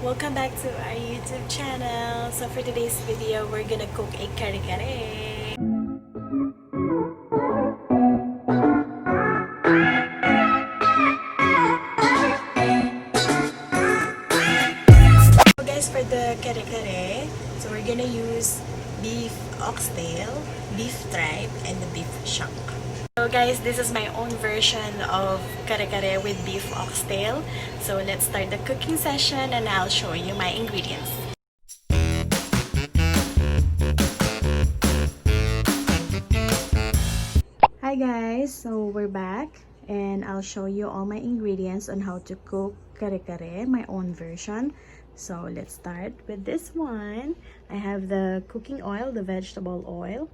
Welcome back to our YouTube channel. So for today's video, we're gonna cook a kare kare. So guys, for the kare kare, so we're gonna use beef oxtail, beef tripe, and the beef shank. So guys, this is my own version of kare kare with beef oxtail. So let's start the cooking session and I'll show you my ingredients. Hi guys, so we're back and I'll show you all my ingredients on how to cook kare kare, my own version. So let's start with this one. I have the cooking oil, the vegetable oil,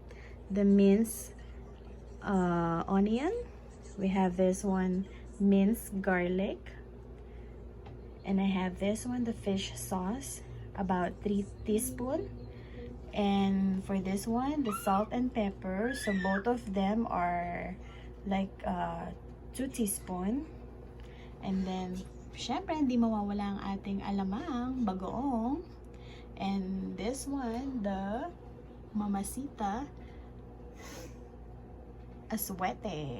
the minced onion. We have this one, minced garlic, and I have this one, the fish sauce, about 3 teaspoons. And for this one, the salt and pepper, so both of them are like 2 teaspoons. And then syempre hindi mawawala ang ating alamang, bagoong. And this one, the mamasita, aswete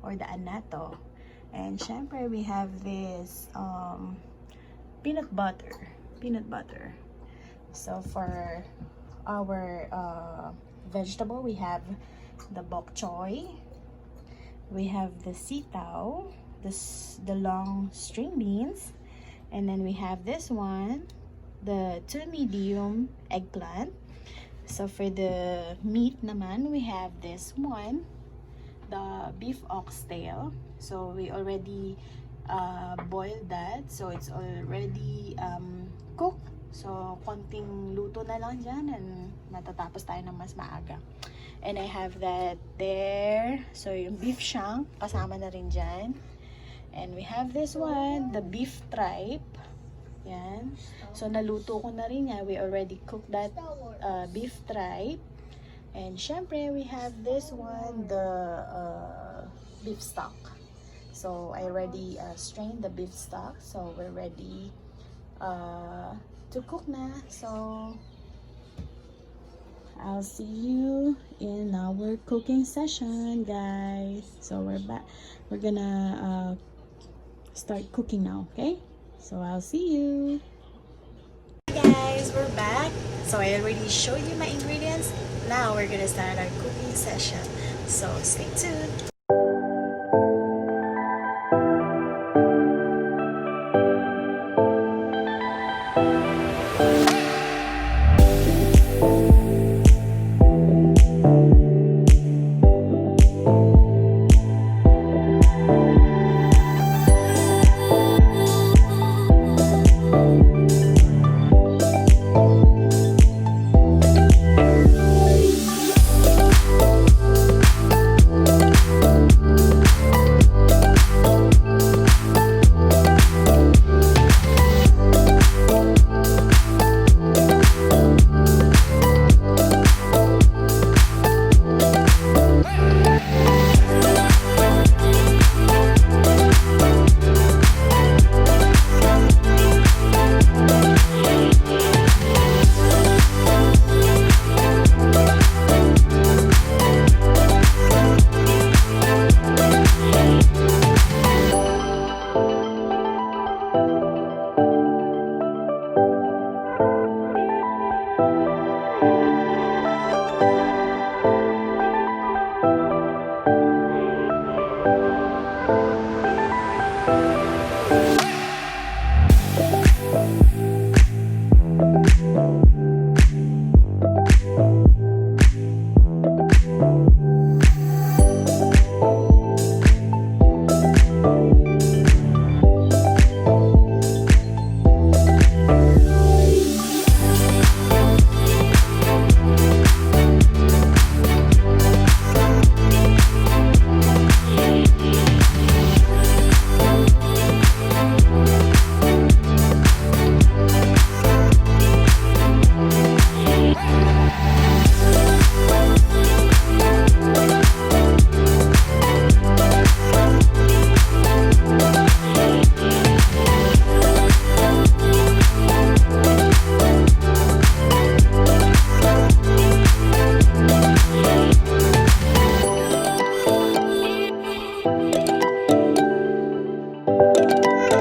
or the anato. And syempre we have this peanut butter. So for our vegetable, we have the bok choy, we have the sitaw, the long string beans, and then we have this one, the 2 medium eggplant. So for the meat naman, we have this one, the beef oxtail. So we already boiled that, so it's already cooked. So konting luto na lang dyan and matatapos tayo ng mas maaga. And I have that there. So yung beef shank, kasama na rin dyan. And we have this one, the beef tripe. Yan. So naluto ko na rin yan. We already cooked that beef tripe. And syempre we have this one, the beef stock. So I already strained the beef stock. So we're ready to cook na. So I'll see you in our cooking session, guys. So we're back. We're gonna start cooking now, okay? So I'll see you. Hey guys, we're back. So I already showed you my ingredients. Now we're gonna start our cooking session. So stay tuned.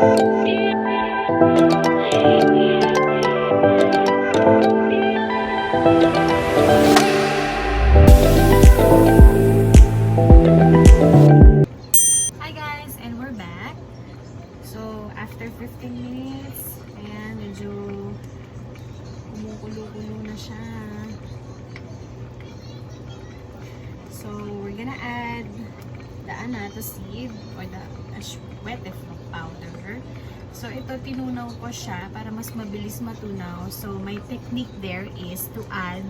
Hi guys, and we're back. So, after 15 minutes, ayan, medyo kumukulo-kulo na siya. So, we're gonna add the anato seed or the aswete powder. So, ito tinunaw ko siya para mas mabilis matunaw. So, my technique there is to add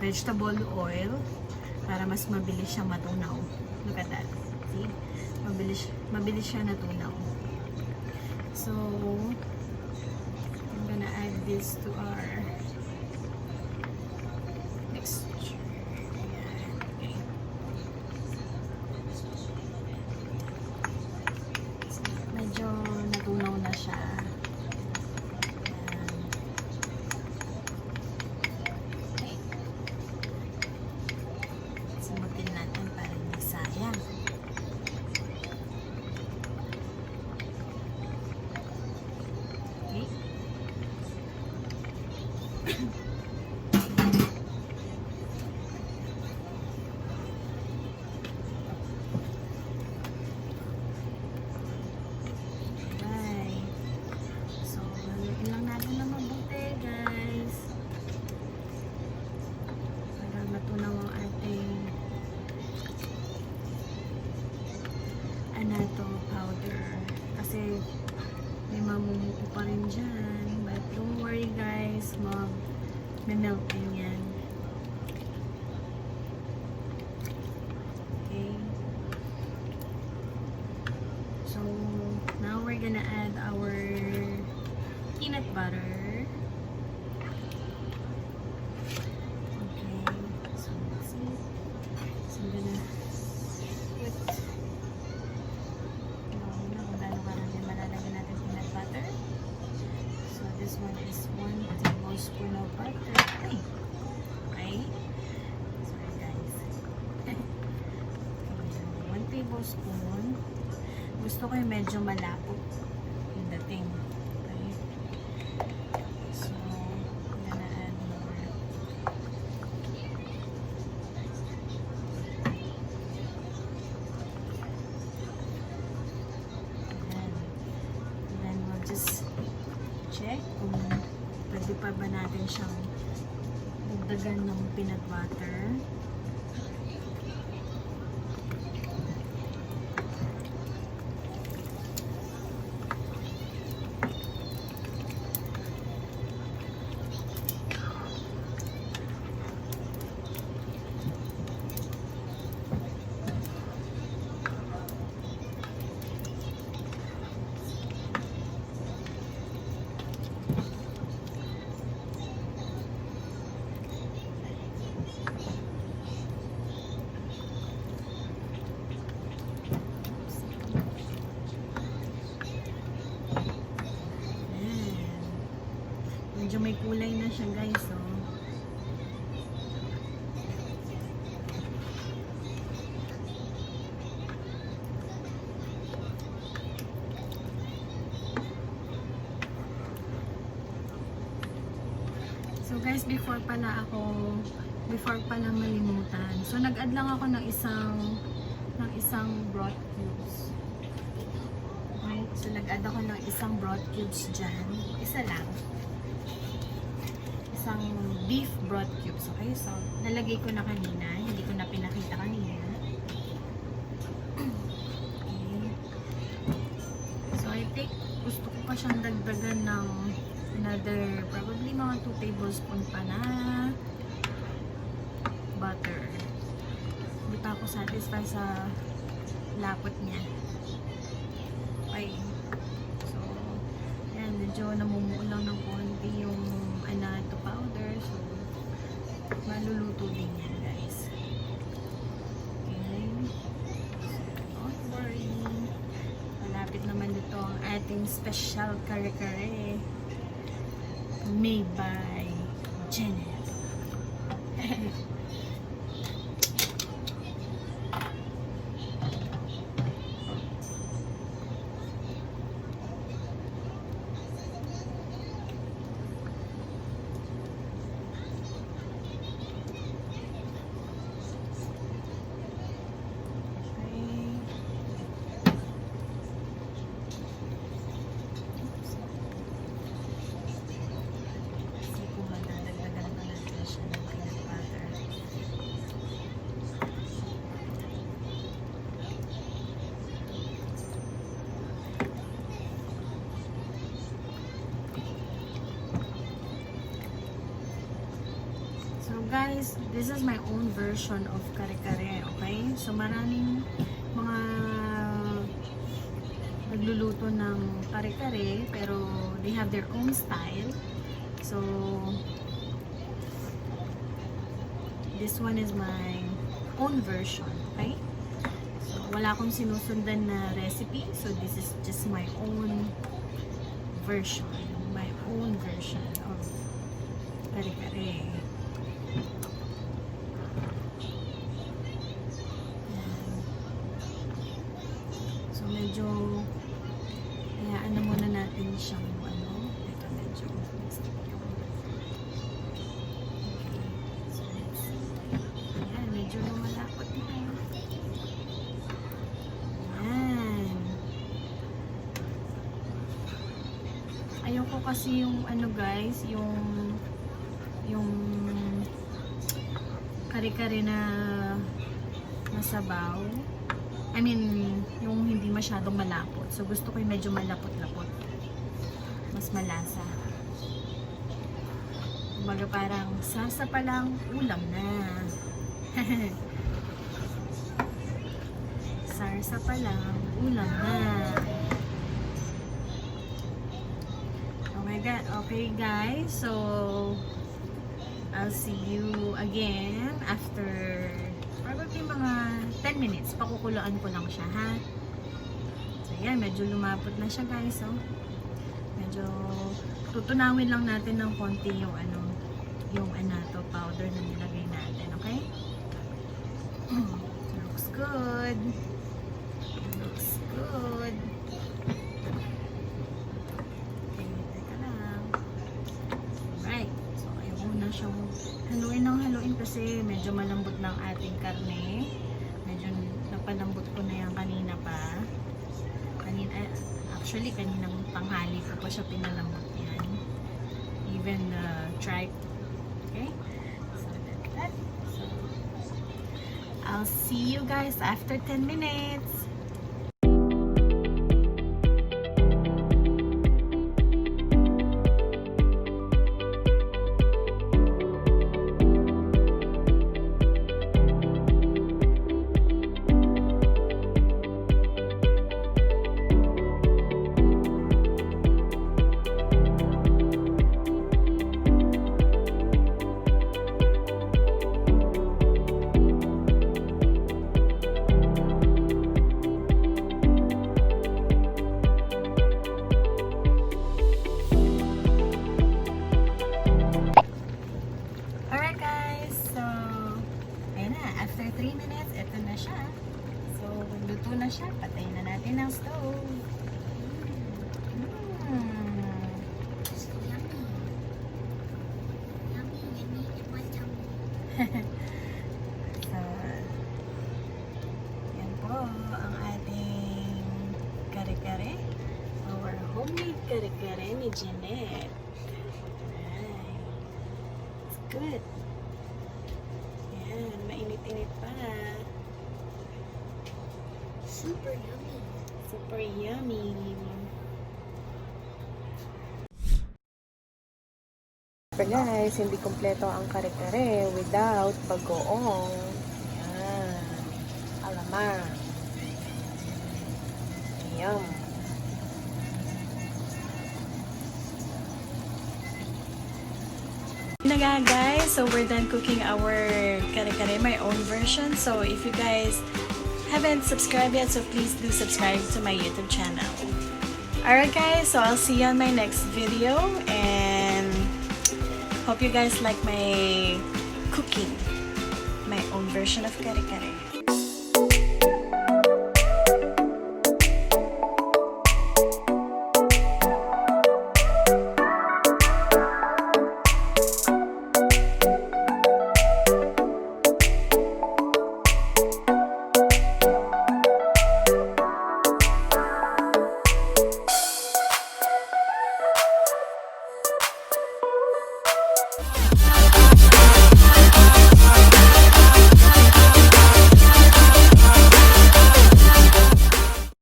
vegetable oil para mas mabilis siya matunaw. Look at that. See? Mabilis siya natunaw. So, I'm gonna add this to our mixture. Okay. So, medyo natunaw na siya. Okay. Simutin natin para hindi sayang. Okay. Right. So, haluin lang natin na mabuti, guys. Para matunaw ang ating anato powder. Kasi may mamumuko pa rin dyan. But don't worry guys, melt din yan. Okay. So, now we're gonna add our peanut butter. Okay. So, let's see. So, I'm gonna put kung gaano karami malalagyan natin peanut butter. So, this one is 1 tablespoon of butter. Ay! Okay. Sorry guys. 1 tablespoon. Gusto ko yung medyo malapot yung dating. Okay. So, I'm gonna add more. And then we'll just check kung pwede pa ba natin siyang dagdagan ng peanut butter. Medyo may kulay na siya guys, oh. So guys, before pala malimutan. So nag-add lang ako ng isang broth cubes. Okay? So nag-add ako ng isang broth cubes dyan. Isa lang. Isang beef broth cubes, okay? So, nalagay ko na kanina. Hindi ko na pinakita kanina. Okay. So, I think gusto ko pa siyang dagdagan ng another, probably mga 2 tablespoon pa na butter. Hindi pa ako satisfied sa lapot niya. Okay. So, yan. Medyo namumuo lang ng konti yung anato powder. So, maluluto din yan, guys. Okay. So, don't worry. Malapit naman dito ang ating special Kare Kare made by Janet. This is my own version of Kare Kare, okay? So maraming mga nagluluto ng Kare Kare, pero they have their own style. So this one is my own version, okay? So wala akong sinusundan na recipe, so this is just my own version of Kare Kare. So medyo hayaan na muna natin siyang ito medyo ayan, medyo lumalapot na. Ayan. Ayoko kasi yung guys, yung Kare Kare na masabaw. I mean, yung hindi masyadong malapot. So gusto ko yung medyo malapot-lapot. Mas malasa. Kumbaga parang sasa pa lang, ulam na. Sarsa pa lang, ulam na. Oh my God. Okay guys, so I'll see you again after probably mga 10 minutes. Pakukuloan ko lang siya, ha? So yan, medyo lumapot na siya guys, oh. Medyo tutunawin lang natin ng konti yung powder na nilagay natin, okay? Looks good. Looks good. Okay, teka lang. Alright. So, ayaw muna siyang haluin kasi medyo malambot ng ating karne. Medyo napalambot ko na yan kanina pa. Actually, kaninang tanghali ko pa siya pinalambot yan. Even tripe. Okay? So, that's that. So, I'll see you guys after 10 minutes. After 3 minutes, ito na siya. So, luto na siya. Patayin na natin ang stove. So yummy. Yummy, yummy in my tummy. So, yan po ang ating Kare Kare. Our homemade Kare Kare ni Jeanette. Alright. It's good. Yan, mainit-init pa. Super yummy. Super yummy. So guys, hindi kompleto ang Kare Kare without bagoong. Yan. Alamang. Yum. Naga guys, so we're done cooking our Kare Kare, my own version. So if you guys haven't subscribed yet, so please do subscribe to my YouTube channel. Alright guys, so I'll see you on my next video and hope you guys like my cooking, my own version of Kare Kare.